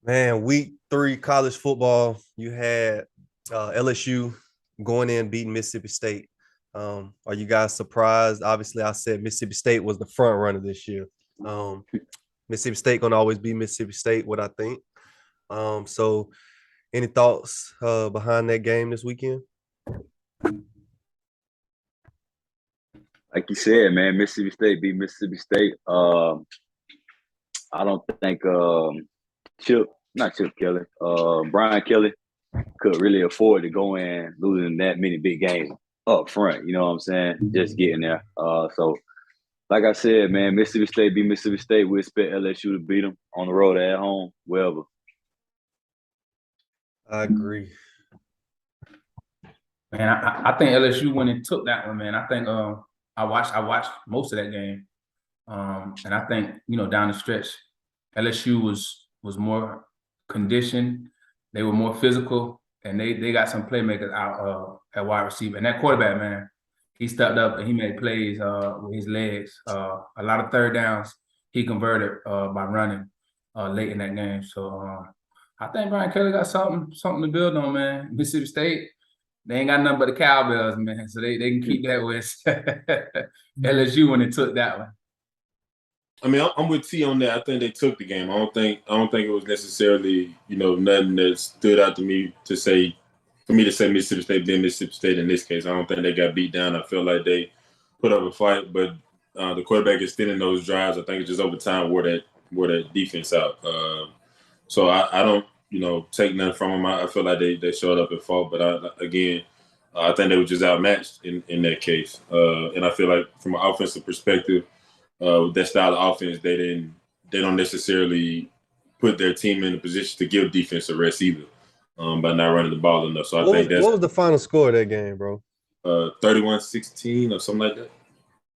Man, week 3 college football, you had LSU going in beating Mississippi State. Are you guys surprised? Obviously, I said Mississippi State was the front runner this year. Um, Mississippi State gonna always be Mississippi State, what I think. So any thoughts behind that game this weekend? Like you said, man, Mississippi State beat Mississippi State. I don't think Chip, not Chip Kelly, Brian Kelly could really afford to go in losing that many big games up front. You know what I'm saying? Just getting there. So like I said, man, Mississippi State beat Mississippi State. We expect LSU to beat them on the road at home, wherever. I agree. Man, I think LSU went and took that one, man. I think I watched most of that game. And I think, down the stretch, LSU was more conditioned, they were more physical, and they got some playmakers out at wide receiver. And that quarterback, man, he stepped up and he made plays with his legs. A lot of third downs he converted by running late in that game. So I think Brian Kelly got something to build on, man. Mississippi State, they ain't got nothing but the cowbells, man. So they can keep that with LSU when they took that one. I mean, I'm with T on that. I think they took the game. I don't think it was necessarily, nothing that stood out to me to say, for me to say Mississippi State being Mississippi State in this case. I don't think they got beat down. I feel like they put up a fight, but the quarterback is still in those drives. I think it's just over time wore that defense out. So I don't, take nothing from them. I feel like they showed up at fault, but I think they were just outmatched in that case. And I feel like from an offensive perspective, with that style of offense, they don't necessarily put their team in a position to give defense a rest either, by not running the ball enough. So what was the final score of that game, bro? 31-16 or something like that.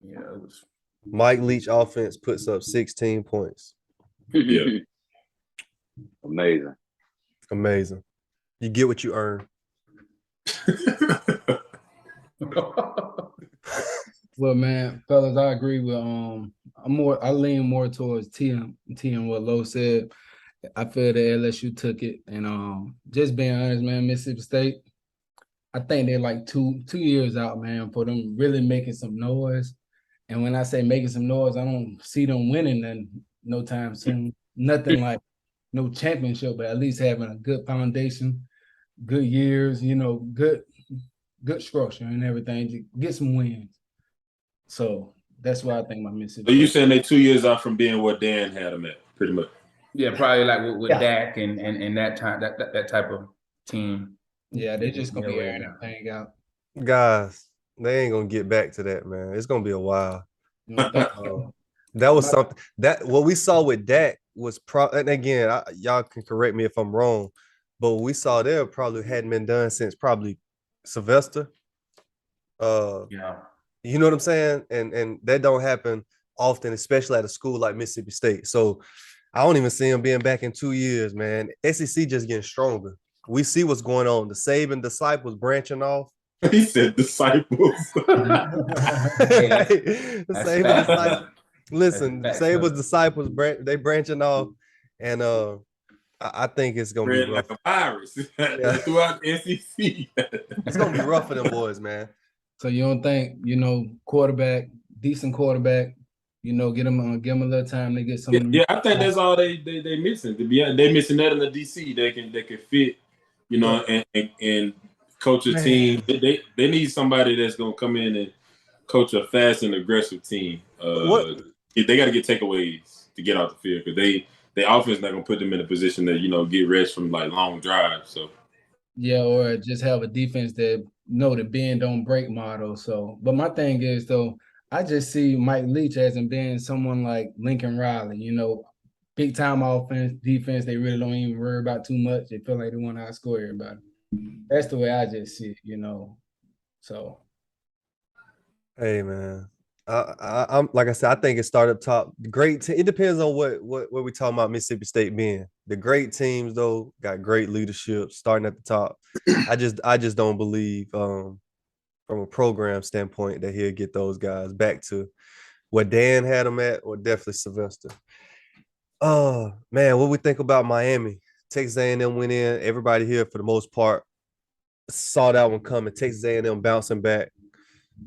Yeah, it was. Mike Leach offense puts up 16 points. Yeah. Amazing. You get what you earn. Well, man, fellas, I agree with I lean more towards T and what Lo said. I feel that LSU took it, and just being honest, man, Mississippi State, I think they're like two years out, man, for them really making some noise. And when I say making some noise, I don't see them winning in no time soon. Nothing like no championship, but at least having a good foundation, good years, good structure and everything to get some wins. So that's why I think my Mississippi. So you saying they 2 years out from being what Dan had them at, pretty much? Yeah, probably like with Dak and that time that type of team. Yeah, they're just gonna be airing everything out. Guys, they ain't gonna get back to that, man. It's gonna be a while. That was something that what we saw with Dak was and again, y'all can correct me if I'm wrong, but what we saw there probably hadn't been done since probably Sylvester. Yeah. You know what I'm saying? And that don't happen often, especially at a school like Mississippi State. So I don't even see him being back in 2 years, man. SEC just getting stronger. We see what's going on. The Saban disciples branching off. He said disciples. The Saban disciples. Listen, Saban's disciples they branching off, and I think it's gonna be rough. Like a virus throughout the SEC. It's gonna be rough for them boys, man. So you don't think, decent quarterback, give them a little time to get some. Yeah, I think that's all they missing. To be honest, they missing that in the DC. They can fit, and coach a team. They need somebody that's gonna come in and coach a fast and aggressive team. They got to get takeaways to get off the field because their offense not gonna put them in a position to get rest from like long drives. So yeah, or just have a defense that the bend don't break model. So, but my thing is though, I just see Mike Leach as being someone like Lincoln Riley. Big time offense, defense. They really don't even worry about too much. They feel like they want to outscore everybody. That's the way I just see it. So, hey man. I'm like I said, I think it started up top. Great it depends on what we talking about Mississippi State being. The great teams though got great leadership starting at the top. I just don't believe from a program standpoint that he'll get those guys back to what Dan had them at, or definitely Sylvester. Oh man, what we think about Miami? Texas A&M went in. Everybody here, for the most part, saw that one coming. Texas A&M bouncing back.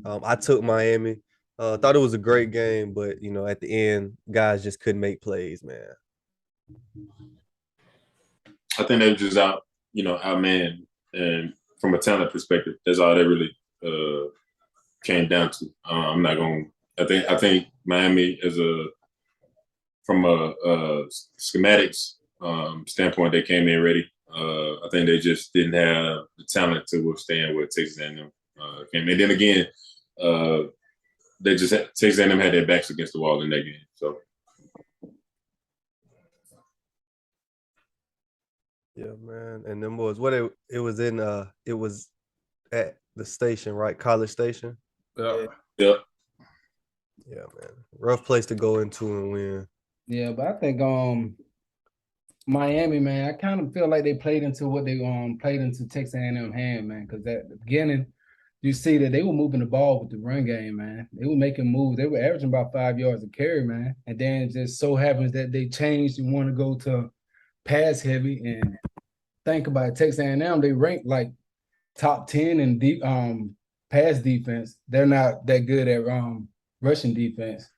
I took Miami. Thought it was a great game, but at the end, guys just couldn't make plays, man. I think they were just outman, and from a talent perspective, that's all they really came down to. I'm not going. I think Miami from a schematics standpoint, they came in ready. I think they just didn't have the talent to withstand what Texas A&M came. And then again, Texas A&M had their backs against the wall in that game. So. Yeah, man. And them boys, it was at the station, right? College Station. Yeah. Yeah. Yeah, man. Rough place to go into and win. Yeah, but I think Miami, man, I kind of feel like they played into what they played into Texas A&M hand, man, because at the beginning, you see that they were moving the ball with the run game, man. They were making moves. They were averaging about 5 yards a carry, man. And then it just so happens that they changed and want to go to pass heavy. And think about it, Texas A&M, they rank like top 10 in deep pass defense. They're not that good at rushing defense.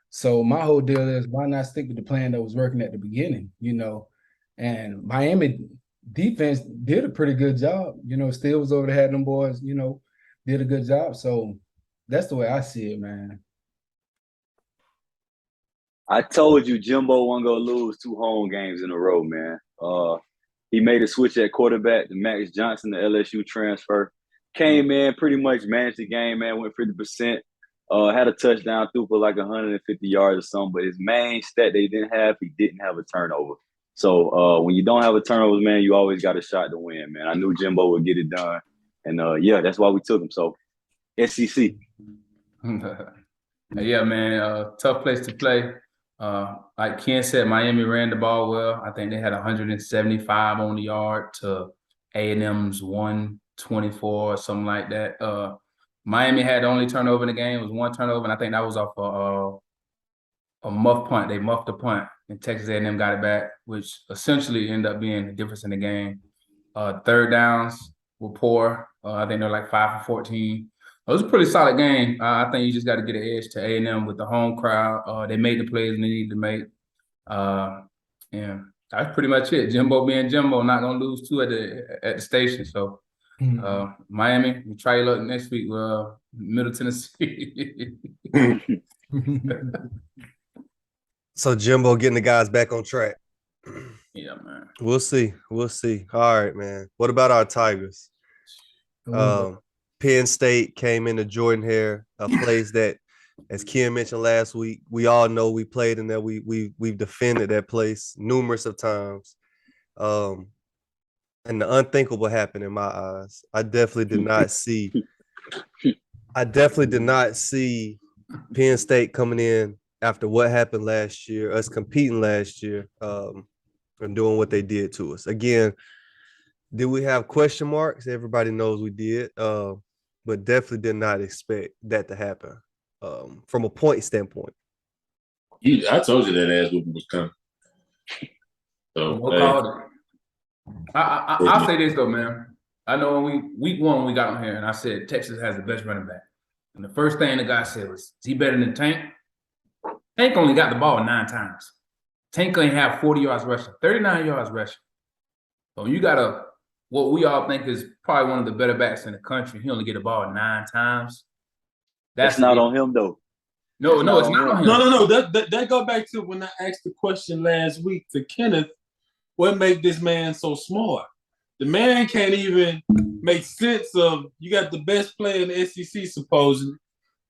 So my whole deal is, why not stick with the plan that was working at the beginning, And Miami defense did a pretty good job. Still was over there, had them boys, did a good job. So that's the way I see it, man. I told you Jimbo wasn't gonna lose 2 home games in a row, man. He made a switch at quarterback to Max Johnson, the LSU transfer. Came in, pretty much managed the game, man, went 50%. Had a touchdown, threw for like 150 yards or something. But his main stat he didn't have a turnover. So when you don't have a turnover, man, you always got a shot to win, man. I knew Jimbo would get it done. And that's why we took him. So SEC. Yeah, man, tough place to play. Like Ken said, Miami ran the ball well. I think they had 175 on the yard to A&M's 124 or something like that. Miami had the only turnover in the game. It was 1 turnover, and I think that was off a muff punt. They muffed the punt, and Texas A&M got it back, which essentially ended up being the difference in the game. Third downs were poor. I think they're like 5 for 14. It was a pretty solid game. I think you just got to get an edge to A&M with the home crowd. They made the plays they needed to make. Yeah, that's pretty much it. Jimbo being Jimbo, not gonna lose 2 at the station. So Miami, we try your luck next week with Middle Tennessee. So Jimbo getting the guys back on track. Yeah, man. We'll see. All right, man. What about our Tigers? Penn State came into Jordan-Hare, a place that, as Ken mentioned last week, we all know we played in there. We've defended that place numerous of times. And the unthinkable happened in my eyes. I definitely did not see Penn State coming in after what happened last year, us competing last year, and doing what they did to us. Again, did we have question marks? Everybody knows we did, but definitely did not expect that to happen from a point standpoint. I told you that ass whooping was coming. So, I'll say this though, man. I know when week 1 when we got on here, and I said Texas has the best running back, and the first thing the guy said was, "Is he better than Tank?" Tank only got the ball 9 times. Tank only have 40 yards rushing, 39 yards rushing. So you got what we all think is probably one of the better backs in the country. He only get the ball 9 times. That's not on him though. No, it's not on him. No. That go back to when I asked the question last week to Kenneth, what make this man so smart? The man can't even make sense of, you got the best player in the SEC supposedly,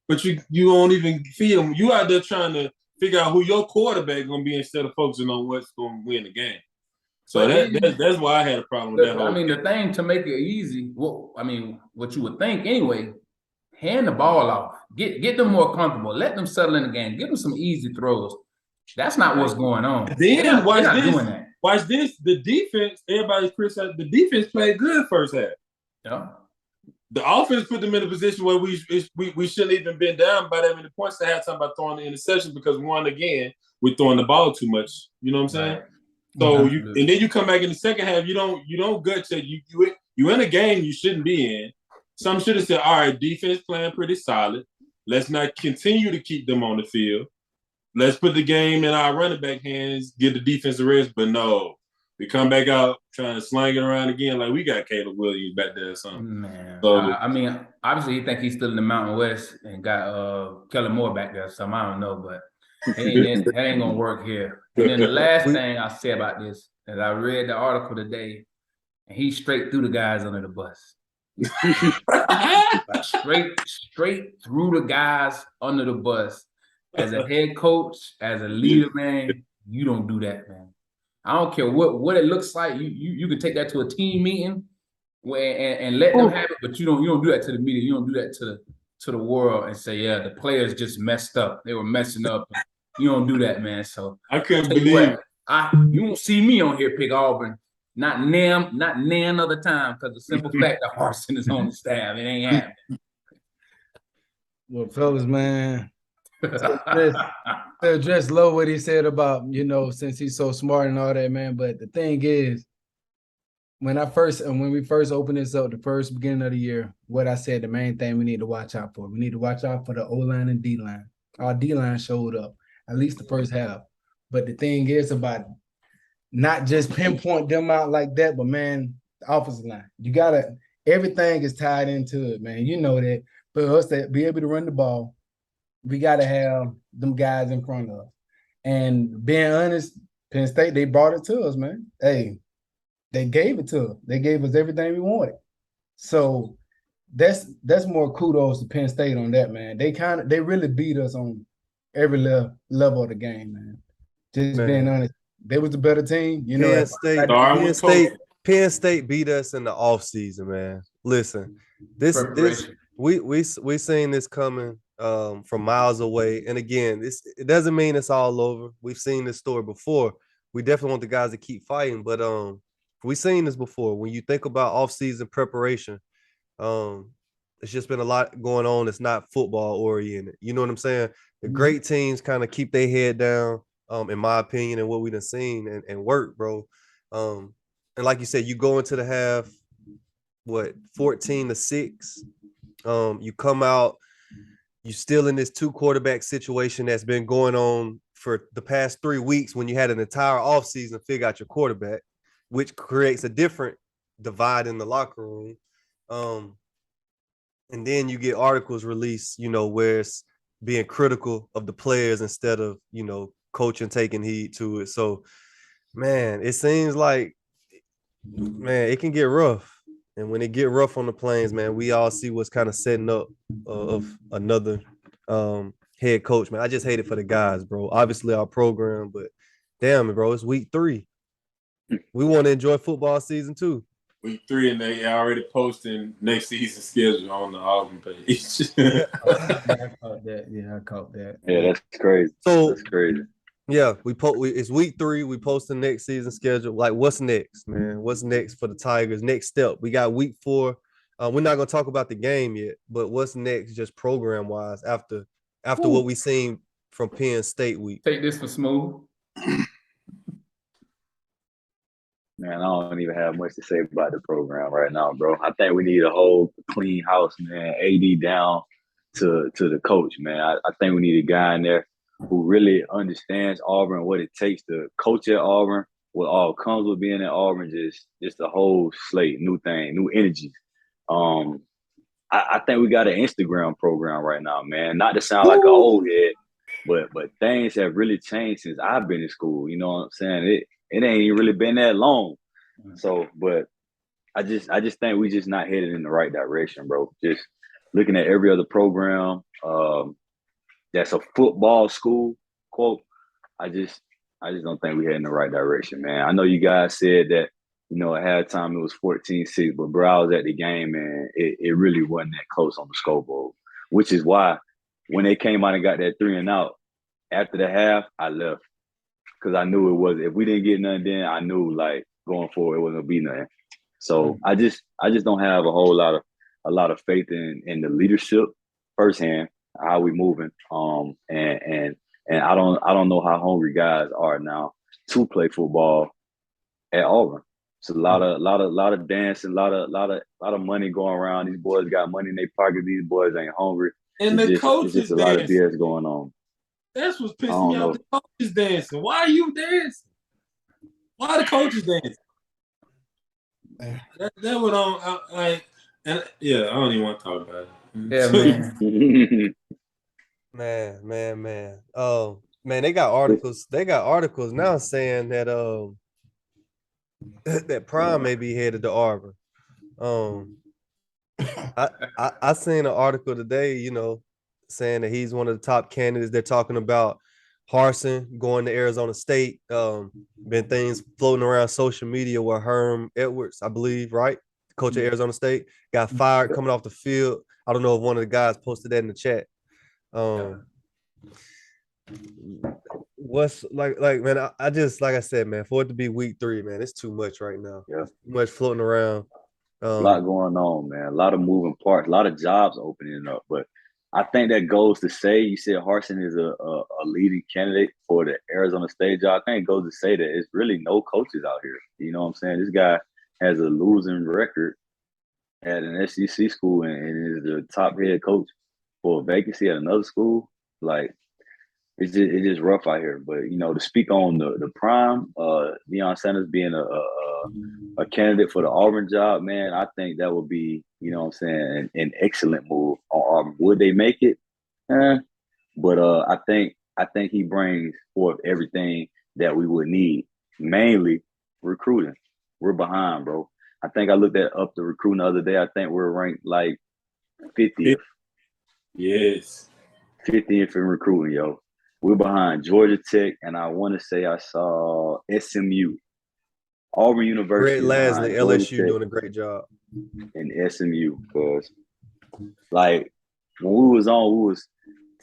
but you don't even feel him. You out there trying to figure out who your quarterback going to be instead of focusing on what's going to win the game. So that's why I had a problem with that whole thing. The thing to make it easy, what you would think anyway, hand the ball off. Get them more comfortable. Let them settle in the game. Give them some easy throws. That's not what's going on. Then watch this. The defense, everybody's criticized. The defense played good first half. Yeah. the offense put them in a position where we shouldn't even been down by that many points to have time by throwing the interception because we're throwing the ball too much. You know what I'm saying? Right. So and then you come back in the second half, you don't gut check. You in a game you shouldn't be in. Some should have said, all right, defense playing pretty solid. Let's not continue to keep them on the field. Let's put the game in our running back hands, give the defense a rest. But no, we come back out trying to slang it around again like we got Caleb Williams back there or something. Man, So, I mean, obviously he think he's still in the Mountain West and got Kellen Moore back there. So I don't know, but it ain't gonna work here. And then the last thing I say about this is I read the article today, and he straight threw the guys under the bus. Like straight through the guys under the bus. As a head coach, as a leader, man, you don't do that, man. I don't care what it looks like. You can take that to a team meeting and let them have it, but you don't do that to the media. You don't do that to the world and say, yeah, the players just messed up. They were messing up. You don't do that, man. So I couldn't believe you won't see me on here pick Auburn. Not nan other time, because the simple fact that Harsin is on the staff, it ain't happening. Well, fellas, man, to address low what he said about, since he's so smart and all that, man. But the thing is, when we first opened this up, the first beginning of the year, what I said, the main thing we need to watch out for. We need to watch out for the O-line and D-line. Our D-line showed up, at least the first half. But the thing is about not just pinpoint them out like that, but, man, the offensive line. Everything is tied into it, man. You know that. For us to be able to run the ball, we got to have them guys in front of us. And being honest, Penn State, they brought it to us, man. Hey, they gave it to us. They gave us everything we wanted. So that's more kudos to Penn State on that, man. They really beat us on every level of the game, man. Just being honest. They was the better team. Penn State beat us in the offseason, man. Listen, this we seen this coming from miles away. And again, it doesn't mean it's all over. We've seen this story before. We definitely want the guys to keep fighting, but we've seen this before. When you think about offseason preparation, it's just been a lot going on. It's not football oriented. You know what I'm saying? The great teams kind of keep their head down, in my opinion, and what we done seen and work, bro. And like you said, you go into the half, 14-6. You come out, you still in this 2 quarterback situation that's been going on for the past 3 weeks when you had an entire offseason to figure out your quarterback, which creates a different divide in the locker room. And then you get articles released, where it's being critical of the players instead of, coaching taking heed to it. So, man, it seems like, man, it can get rough. And when it get rough on the Plains, man, we all see what's kind of setting up of another head coach, man. I just hate it for the guys, bro. Obviously our program, but damn it, bro, it's week 3. We want to enjoy football season too. Week 3, and they already posting next season schedule on the Auburn page. I caught that. Yeah, I caught that. Yeah, that's crazy. That's crazy. Yeah, it's week 3. We post the next season schedule. Like, what's next, man? What's next for the Tigers? Next step. We got week 4. We're not gonna talk about the game yet, but what's next, just program wise, after what we seen from Penn State week. Take this for smooth. Man, I don't even have much to say about the program right now, bro. I think we need a whole clean house, man. AD down to the coach, man. I think we need a guy in there who really understands Auburn, what it takes to coach at Auburn, what all comes with being at Auburn, just the whole slate, new thing, new energies. I think we got an Instagram program right now, man. Not to sound like an old head, but things have really changed since I've been in school. You know what I'm saying? It ain't even really been that long. So, but I just think we just not headed in the right direction, bro. Just looking at every other program that's a football school, quote, I just don't think we head in the right direction, man. I know you guys said that, at halftime it was 14-6, but bro, I was at the game and it really wasn't that close on the scoreboard, which is why when they came out and got that 3 and out, after the half, I left. Because I knew it was, if we didn't get nothing then, I knew, like, going forward, it wasn't going to be nothing. So I just don't have a whole lot of a lot of faith in the leadership firsthand, how we moving. And I don't know how hungry guys are now to play football at Auburn. It's a lot of dancing, lot of money going around. These boys got money in their pocket. These boys ain't hungry. And It's coaches just a lot of dancing. BS going on. That's what's I pissing don't me off. know. The coaches dancing. Why are you dancing? Why the coaches dancing? That what like, and yeah, I don't even want to talk about it. Yeah, man. Man. Oh, man, they got articles. They got articles now saying that that Prime may be headed to Auburn. I seen an article today, you know, saying that he's one of the top candidates. They're talking about Harsin going to Arizona State. Been things floating around social media where Herm Edwards, I believe, right? Coach of Arizona State, got fired coming off the field. I don't know if one of the guys posted that in the chat. What's like man, I just, like I said, man, for it to be week 3, man, it's too much right now. Yeah. Too much floating around. A lot going on, man. A lot of moving parts, a lot of jobs opening up. But I think that goes to say, you said Harsin is a leading candidate for the Arizona State job. I think it goes to say that it's really no coaches out here. You know what I'm saying? This guy has a losing record at an SEC school and is the top head coach for a vacancy at another school. Like, it's just rough out here. But, you know, to speak on the prime, Deion Sanders being a candidate for the Auburn job, man, I think that would be, you know what I'm saying, an excellent move on Auburn. Would they make it? But I think he brings forth everything that we would need, mainly recruiting. We're behind, bro. I think I looked up the recruiting the other day. I think we're ranked like 50th. Yes. 50th in recruiting, yo. We're behind Georgia Tech, and I want to say I saw SMU. Auburn University. Greg Lasley, LSU doing a great job. And SMU, because like when we was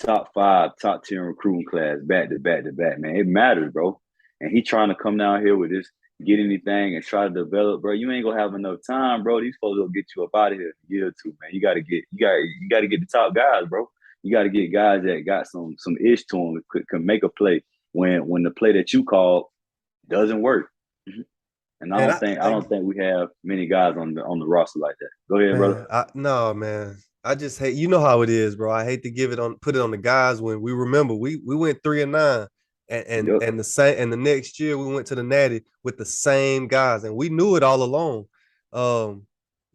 top 5, top 10 recruiting class back to back, man. It matters, bro. And he trying to come down here with this, get anything and try to develop, bro. You ain't gonna have enough time, bro. These folks will get you up out of here in a year or two, man. You gotta get the top guys, bro. You gotta get guys that got some ish to them, can make a play when the play that you call doesn't work. And I don't think we have many guys on the roster like that. Go ahead, man, brother. No, man. I just hate, you know how it is, bro. I hate to put it on the guys when we remember we went 3-9 and the same, and the next year we went to the Natty with the same guys, and we knew it all along.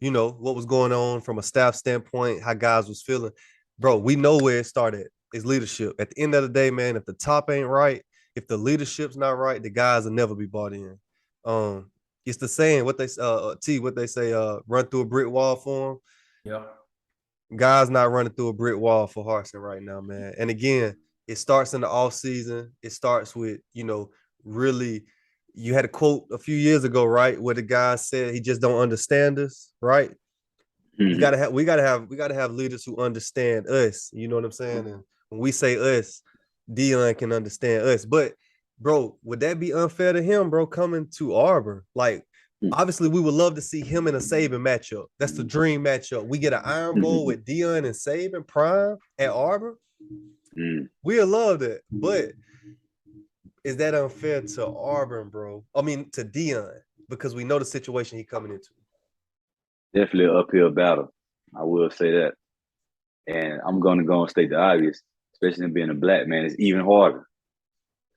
You know what was going on from a staff standpoint, how guys was feeling, bro. We know where it started. It's leadership. At the end of the day, man, if the top ain't right, if the leadership's not right, the guys will never be bought in. It's the saying, what they say, run through a brick wall for them. Yeah. Guys not running through a brick wall for Harsin right now, man. And again, it starts in the off season. It starts with, you know, really, you had a quote a few years ago, right, where the guy said he just don't understand us, right? Mm-hmm. We gotta have leaders who understand us. You know what I'm saying? And when we say us, Deion can understand us. But bro, would that be unfair to him, bro, coming to Auburn? Like, obviously, we would love to see him in a Saban matchup. That's the dream matchup. We get an Iron Bowl with Deion and Saban Prime at Auburn. We'd love that. But is that unfair to Auburn, bro? I mean, to Deion, because we know the situation he's coming into. Definitely an uphill battle. I will say that. And I'm going to go and state the obvious, especially being a black man, it's even harder.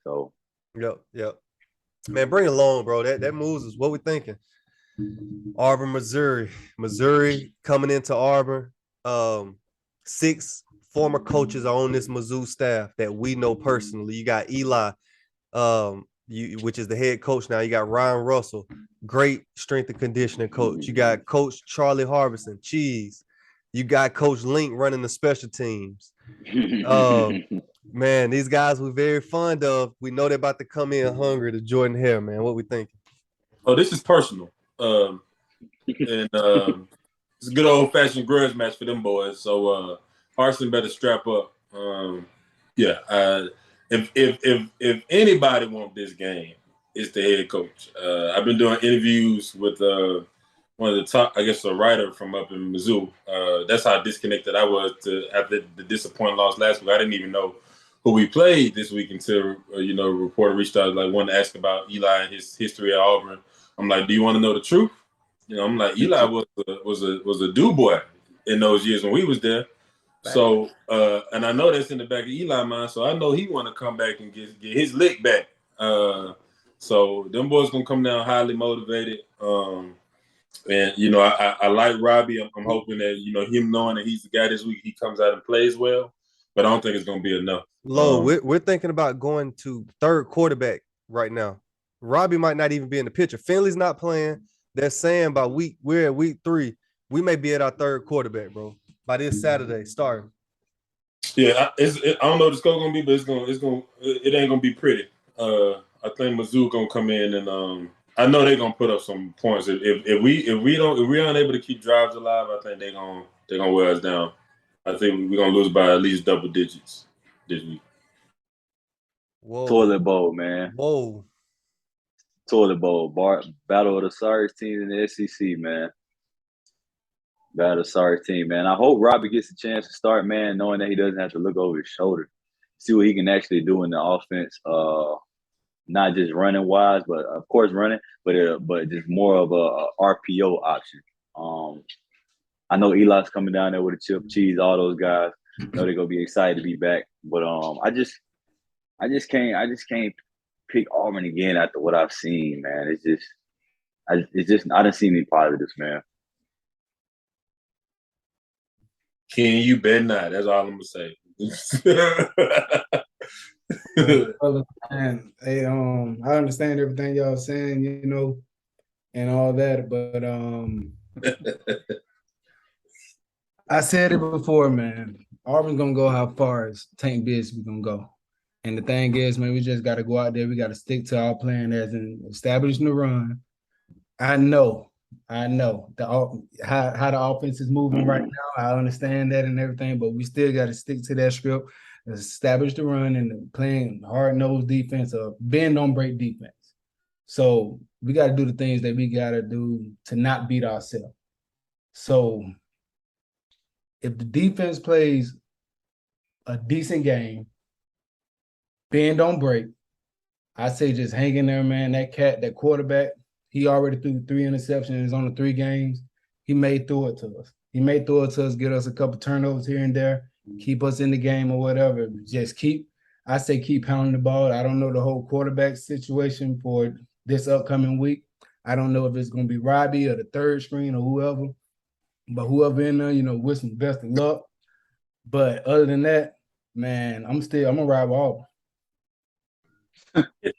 So. Yep. Man, bring it along, bro. That moves us. What we thinking? Auburn, Missouri coming into Auburn. 6 former coaches are on this Mizzou staff that we know personally. You got Eli, which is the head coach now. You got Ryan Russell, great strength and conditioning coach. You got Coach Charlie Harbison, Cheese. You got Coach Link running the special teams. Man, these guys we're very fond of. We know they're about to come in hungry to Jordan Hare, man. What we thinking? Oh, this is personal. And it's a good old-fashioned grudge match for them boys. So Harsin better strap up. If anybody wants this game, it's the head coach. I've been doing interviews with one of the top, I guess, a writer from up in Mizzou. That's how disconnected I was after the disappointing loss last week. I didn't even know who we played this week until a reporter reached out, like, wanted to ask about Eli and his history at Auburn. I'm like, do you want to know the truth? I'm like, Eli was a do boy in those years when we was there. So, and I know that's in the back of Eli's mind. So I know he want to come back and get his lick back. So them boys gonna come down highly motivated. And I like Robbie. I'm hoping that him knowing that he's the guy this week, he comes out and plays well. But I don't think it's gonna be enough. We're thinking about going to third quarterback right now. Robbie might not even be in the picture. Finley's not playing. They're saying we're at week 3. We may be at our third quarterback, bro, by this Saturday starting. Yeah, I don't know what the score gonna be, but it ain't gonna be pretty. I think Mizzou gonna come in and I know they're gonna put up some points. If we aren't able to keep drives alive, I think they're gonna wear us down. I think we're gonna lose by at least double digits this week. Whoa. Toilet bowl, man. Whoa. Toilet bowl. Battle of the sorriest team in the SEC, man. Battle of the sorriest team, man. I hope Robbie gets a chance to start, man, knowing that he doesn't have to look over his shoulder. See what he can actually do in the offense. Not just running wise, but of course running, but just more of a RPO option. I know Eli's coming down there with a chip, cheese, all those guys. Know they're gonna be excited to be back. But I just can't pick Auburn again after what I've seen, man. I didn't see any positives, man. Ken, you bet not. That's all I'm gonna say. Man, I understand everything y'all saying, and all that, but I said it before, man. Auburn's gonna go how far as Tank Bigsby gonna go. And the thing is, man, we just gotta go out there. We gotta stick to our plan as in establishing the run. I know how the offense is moving right now. I understand that and everything, but we still gotta stick to that script, establish the run and playing hard-nosed defense or bend don't break defense. So we gotta do the things that we gotta do to not beat ourselves. So if the defense plays a decent game, bend don't break, I say just hang in there, man. That quarterback, he already threw 3 interceptions on the 3 games. He may throw it to us. Get us a couple turnovers here and there, keep us in the game or whatever. Just keep pounding the ball. I don't know the whole quarterback situation for this upcoming week. I don't know if it's going to be Robbie or the third string or whoever. But whoever in there, wish them best of luck. But other than that, man, I'm gonna ride with Auburn.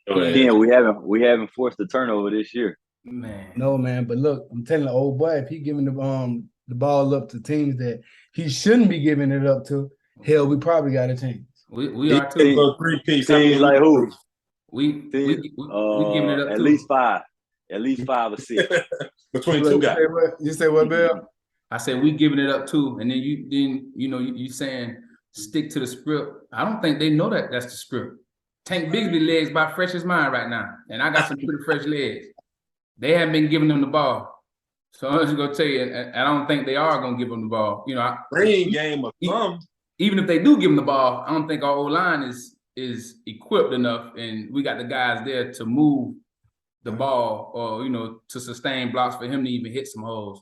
Yeah, we haven't forced a turnover this year. Man. No, man. But look, I'm telling the old boy, if he giving the ball up to teams that he shouldn't be giving it up to, hell, we probably got a chance. We are too. Teams like who? We giving it up at too. Least 5 or 6 between 2 guys. You say what, Bill? I said we giving it up too, and then you saying stick to the script. I don't think they know that that's the script. Tank Bigsby legs about fresh as mine right now, and I got some pretty fresh legs. They haven't been giving them the ball, so I'm just gonna tell you, and I don't think they are gonna give them the ball. Green game or some. Even if they do give them the ball, I don't think our O-line is equipped enough, and we got the guys there to move the ball or to sustain blocks for him to even hit some holes.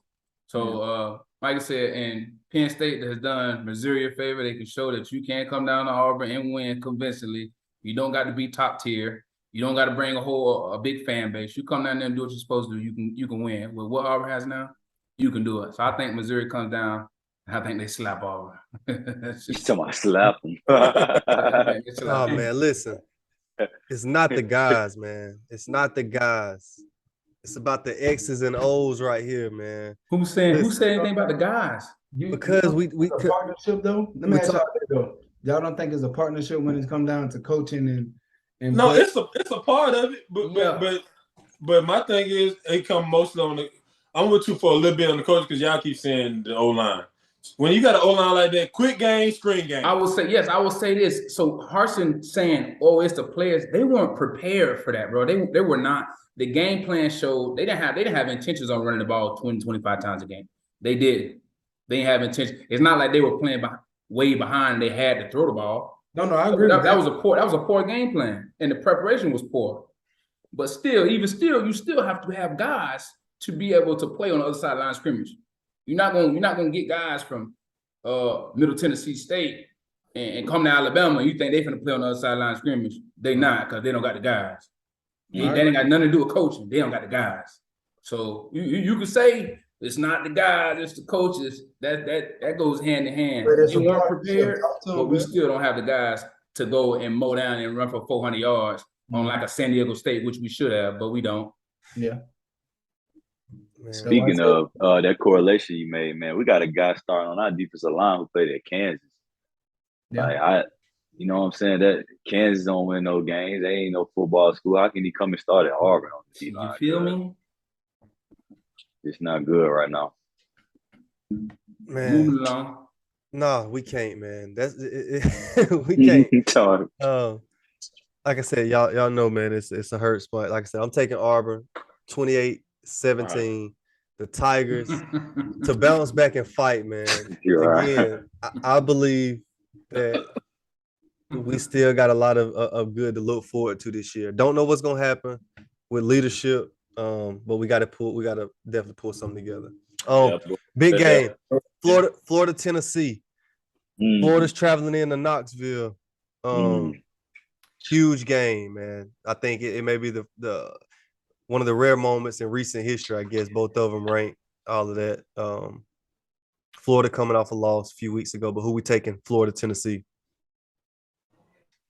So, like I said, and Penn State has done Missouri a favor. They can show that you can come down to Auburn and win convincingly. You don't got to be top tier. You don't got to bring a big fan base. You come down there and do what you're supposed to do. You can win. With what Auburn has now, you can do it. So I think Missouri comes down, and I think they slap Auburn. You talking about slap them? Oh man, listen. It's not the guys, man. It's not the guys. It's about the X's and O's right here, man. Who said anything about the guys? Because we could partnership though. Let me ask y'all though. Y'all don't think it's a partnership when it's come down to coaching and no, it's a part of it, but my thing is it come mostly on the. I'm with you for a little bit on the coach because y'all keep saying the O-line. When you got an O-line like that, quick game, screen game. I will say, yes, I will say this. So Harsin saying, oh, it's the players, they weren't prepared for that, bro. They were not. The game plan showed they didn't have intentions on running the ball 20, 25 times a game. They did. They didn't have intention. It's not like they were playing way behind. They had to throw the ball. No, I agree. That was a poor game plan, and the preparation was poor. But still, you still have to have guys to be able to play on the other side of the line of scrimmage. You're not gonna get guys from Middle Tennessee State and come to Alabama. You think they're gonna play on the other side of the line of scrimmage? They not, because they don't got the guys. They ain't got nothing to do with coaching. They don't got the guys. So you could say it's not the guys, it's the coaches. That goes hand in hand. They weren't prepared, but we still don't have the guys to go and mow down and run for 400 yards on like a San Diego State, which we should have, but we don't. Yeah. Speaking of that correlation you made, man, we got a guy starting on our defensive line who played at Kansas. Yeah. You know what I'm saying? That Kansas don't win no games. They ain't no football school. How can he come and start at Auburn on the You feel me? It's not good right now. Man. Moving along. No, we can't, man. We can't. Like I said, y'all know, man, it's a hurt spot. Like I said, I'm taking Auburn 28-17. The Tigers to bounce back and fight, man. Again, I believe that we still got a lot of good to look forward to this year. Don't know what's gonna happen with leadership, but we gotta definitely pull something together. Big game. Florida, Tennessee. Florida's traveling into Knoxville. Huge game, man. I think it may be the one of the rare moments in recent history, I guess. Both of them ranked, all of that. Florida coming off a loss a few weeks ago, but who we taking? Florida, Tennessee.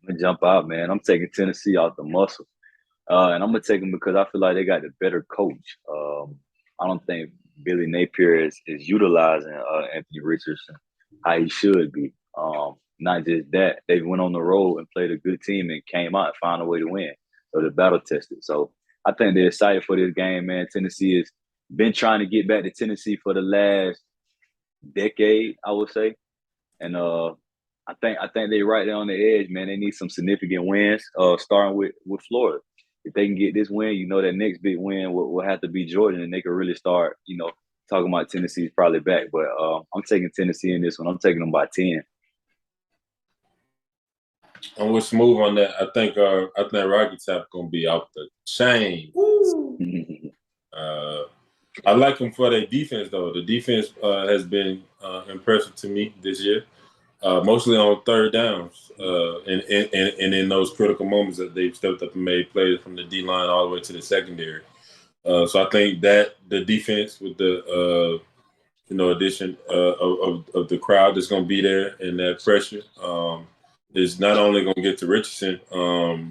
I'm going to jump out, man. I'm taking Tennessee out the muscle. And I'm going to take them because I feel like they got the better coach. I don't think Billy Napier is utilizing Anthony Richardson how he should be. Not just that, they went on the road and played a good team and came out and found a way to win. So they're battle tested. So I think they're excited for this game, man. Tennessee has been trying to get back to Tennessee for the last decade, I would say. And I think they're right there on the edge, man. They need some significant wins, starting with Florida. If they can get this win, you know that next big win will have to be Georgia, and they can really start, talking about Tennessee's probably back. But I'm taking Tennessee in this one. I'm taking them by 10. I'm with Smooth on that. I think Rocky Top gonna be off the chain. I like them for their defense, though. The defense has been impressive to me this year, mostly on third downs, and in those critical moments that they've stepped up and made plays from the D line all the way to the secondary. So I think that the defense with the addition of the crowd that's gonna be there and that pressure. Is not only going to get to Richardson,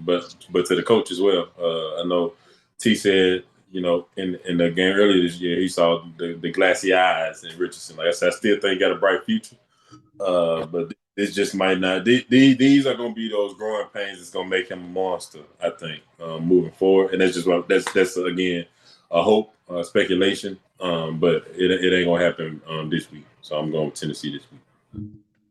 but to the coach as well. I know T said, in the game earlier this year, he saw the glassy eyes in Richardson. Like I said, I still think he got a bright future, but this just might not. These are going to be those growing pains that's going to make him a monster, I think, moving forward. And that's again a hope, speculation, but it ain't going to happen this week. So I'm going with Tennessee this week.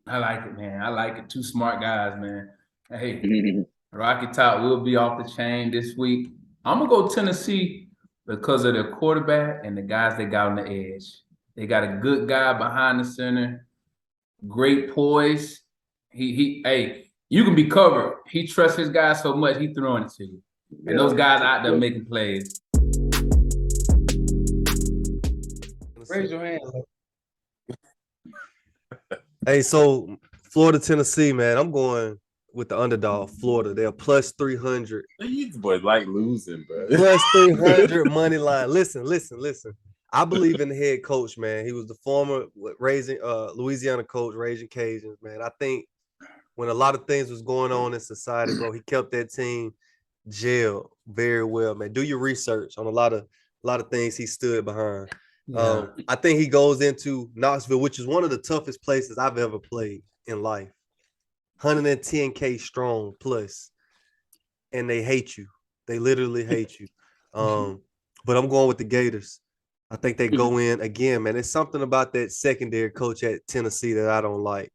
I like it, man. I like it. Two smart guys, man. Hey, Rocky Top will be off the chain this week. I'm going to go Tennessee because of their quarterback and the guys they got on the edge. They got a good guy behind the center, great poise. Hey, you can be covered. He trusts his guys so much, he throwing it to you. And those guys out there making plays. Raise your hand. Hey, so Florida, Tennessee, man, I'm going with the underdog, Florida. They're plus 300. You boys like losing, bro. Plus 300 money line. Listen. I believe in the head coach, man. He was the former Louisiana coach, Raging Cajuns, man. I think when a lot of things was going on in society, bro, he kept that team jailed very well, man. Do your research on a lot of things he stood behind. Yeah. I think he goes into Knoxville, which is one of the toughest places I've ever played in life. 110K strong plus, and they hate you. They literally hate you. But I'm going with the Gators. I think they go in again, man. It's something about that secondary coach at Tennessee that I don't like.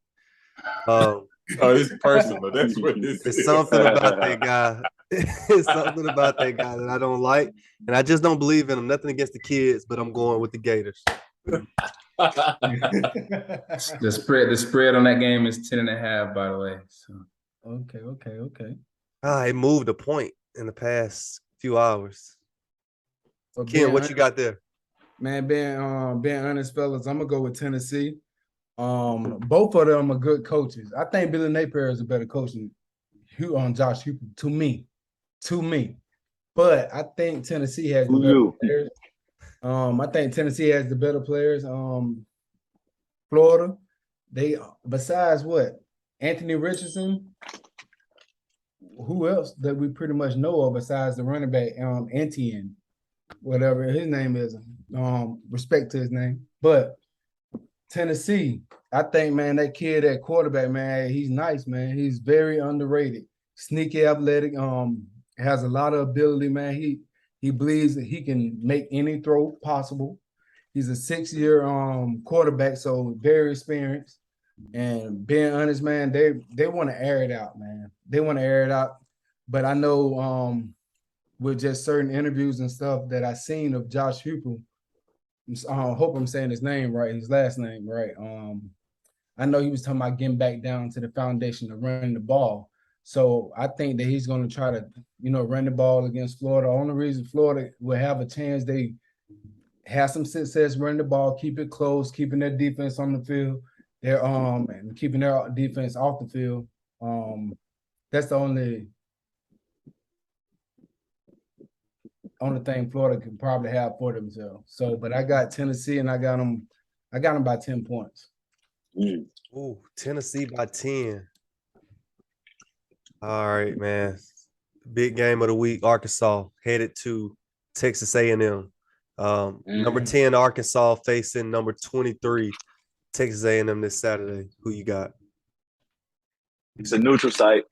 Um, Oh, it's personal. That's what it it's is. something about that guy. It's something about that guy that I don't like, and I just don't believe in him. Nothing against the kids, but I'm going with the Gators. The spread on that game is 10.5, by the way. So Okay. It moved a point in the past few hours. So Ken, what you got there? Man, being honest, fellas, I'm gonna go with Tennessee. Both of them are good coaches. I think Billy Napier is a better coach than Josh Hooper to me. But I think Tennessee has the better players. I think Tennessee has the better players. Florida, they besides what? Anthony Richardson, who else that we pretty much know of besides the running back, Etienne, whatever his name is. Respect to his name. But Tennessee, I think, man, that kid at quarterback, man, he's nice, man. He's very underrated. Sneaky athletic, has a lot of ability, man. He believes that he can make any throw possible. He's a 6-year quarterback, so very experienced. And being honest, man, they want to air it out, man. They want to air it out. But I know with just certain interviews and stuff that I seen of Josh Hooper, I hope I'm saying his name right, his last name right. I know he was talking about getting back down to the foundation of running the ball. So I think that he's going to try to, run the ball against Florida. The only reason Florida will have a chance, they have some success running the ball, keep it close, keeping their defense on the field, and keeping their defense off the field. That's the only thing Florida can probably have for themselves. So, but I got Tennessee, and I got them by 10 points. Ooh, Tennessee by 10. All right, man. Big game of the week. Arkansas headed to Texas A&M. Number 10 Arkansas facing number 23 Texas A&M this Saturday. Who you got? It's a neutral site.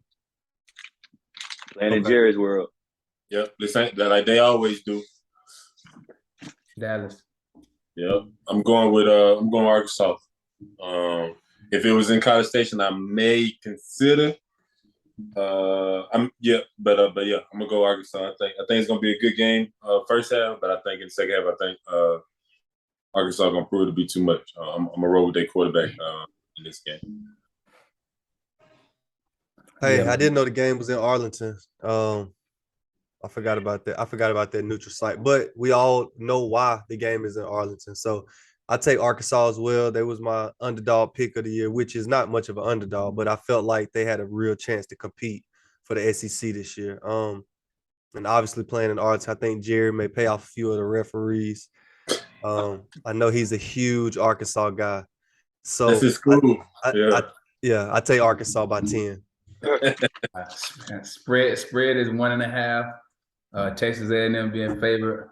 Playing in Jerry's world. Yep, this ain't that like they always do. Dallas. Yep, I'm going Arkansas. If it was in College Station, I may consider. I'm gonna go Arkansas. I think it's gonna be a good game first half, but I think in the second half, I think Arkansas gonna prove to be too much. I'm gonna roll with their quarterback in this game. Hey, I didn't know the game was in Arlington. I forgot about that. I forgot about that neutral site, but we all know why the game is in Arlington. So I take Arkansas as well. They was my underdog pick of the year, which is not much of an underdog, but I felt like they had a real chance to compete for the SEC this year. And obviously playing in Arlington, I think Jerry may pay off a few of the referees. I know he's a huge Arkansas guy. So this is cool. I take Arkansas by 10. Spread is 1.5. Texas A&M being favored.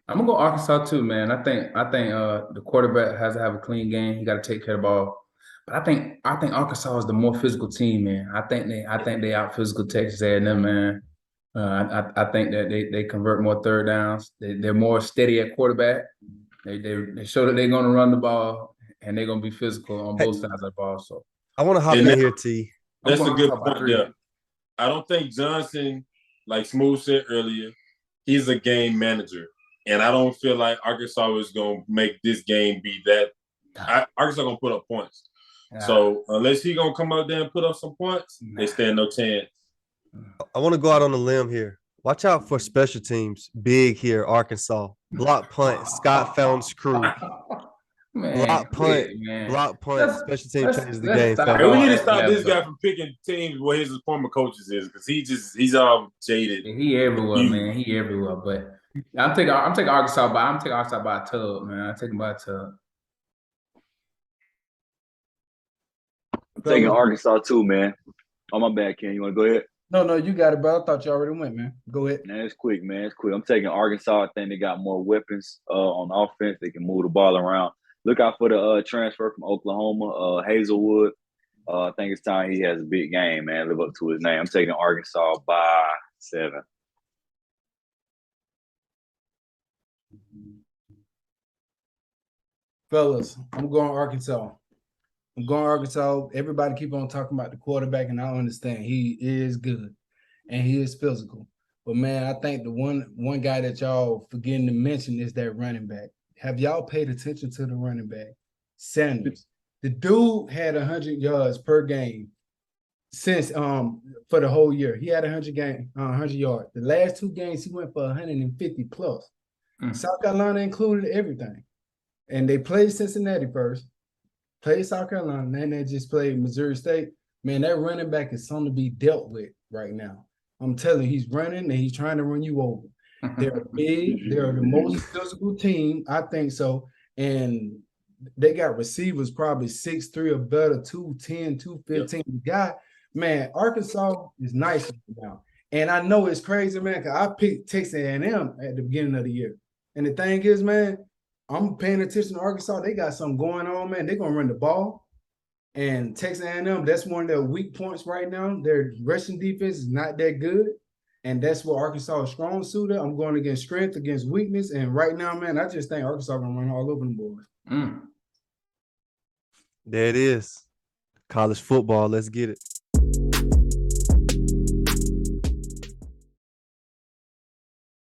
I'm gonna go Arkansas too, man. I think the quarterback has to have a clean game. He got to take care of the ball. But I think Arkansas is the more physical team, man. I think they out physical Texas A&M, man. I think that they convert more third downs. They're more steady at quarterback. They show that they're gonna run the ball and they're gonna be physical on both sides of the ball. So I want to hop in here, T. That's a good point there. I don't think Johnson, like Smooth said earlier, he's a game manager. And I don't feel like Arkansas is going to make this game be that. Arkansas going to put up points. So unless he going to come out there and put up some points, they stand no chance. I want to go out on a limb here. Watch out for special teams. Big here, Arkansas. Block punt, Scott Fountain's crew. Man, block punt. Special team changes the game. And we need to stop this guy from picking teams where his former coaches is because he's all jaded. He everywhere, man. He everywhere. But I'm taking Arkansas by a tub, man. I'm taking by a tub. I'm taking Arkansas too, man. Oh, my bad, Ken. You want to go ahead? No, you got it, bro. I thought you already went, man. Go ahead. Man, it's quick, man. It's quick. I'm taking Arkansas. I think they got more weapons on offense. They can move the ball around. Look out for the transfer from Oklahoma, Hazelwood. I think it's time he has a big game, man. Live up to his name. I'm taking Arkansas by 7. Fellas, I'm going Arkansas. I'm going Arkansas. Everybody keep on talking about the quarterback, and I understand he is good and he is physical. But man, I think the one guy that y'all forgetting to mention is that running back. Have y'all paid attention to the running back? Sanders. The dude had 100 yards per game since for the whole year. He had 100 yards. The last 2 games he went for 150 plus. South Carolina included everything. And they played Cincinnati first, played South Carolina, and then they just played Missouri State. Man, that running back is something to be dealt with right now. I'm telling you, he's running and he's trying to run you over. They're big. They're the most physical team. I think so. And they got receivers probably 6'3" or better, 210, 215. Yep. The guy, man, Arkansas is nice now. And I know it's crazy, man, because I picked Texas A&M at the beginning of the year. And the thing is, man, I'm paying attention to Arkansas. They got something going on, man. They're going to run the ball. And Texas A&M, that's one of their weak points right now. Their rushing defense is not that good. And that's what Arkansas is strong suited. I'm going against strength, against weakness. And right now, man, I just think Arkansas going to run all over them boys. There it is. College football. Let's get it.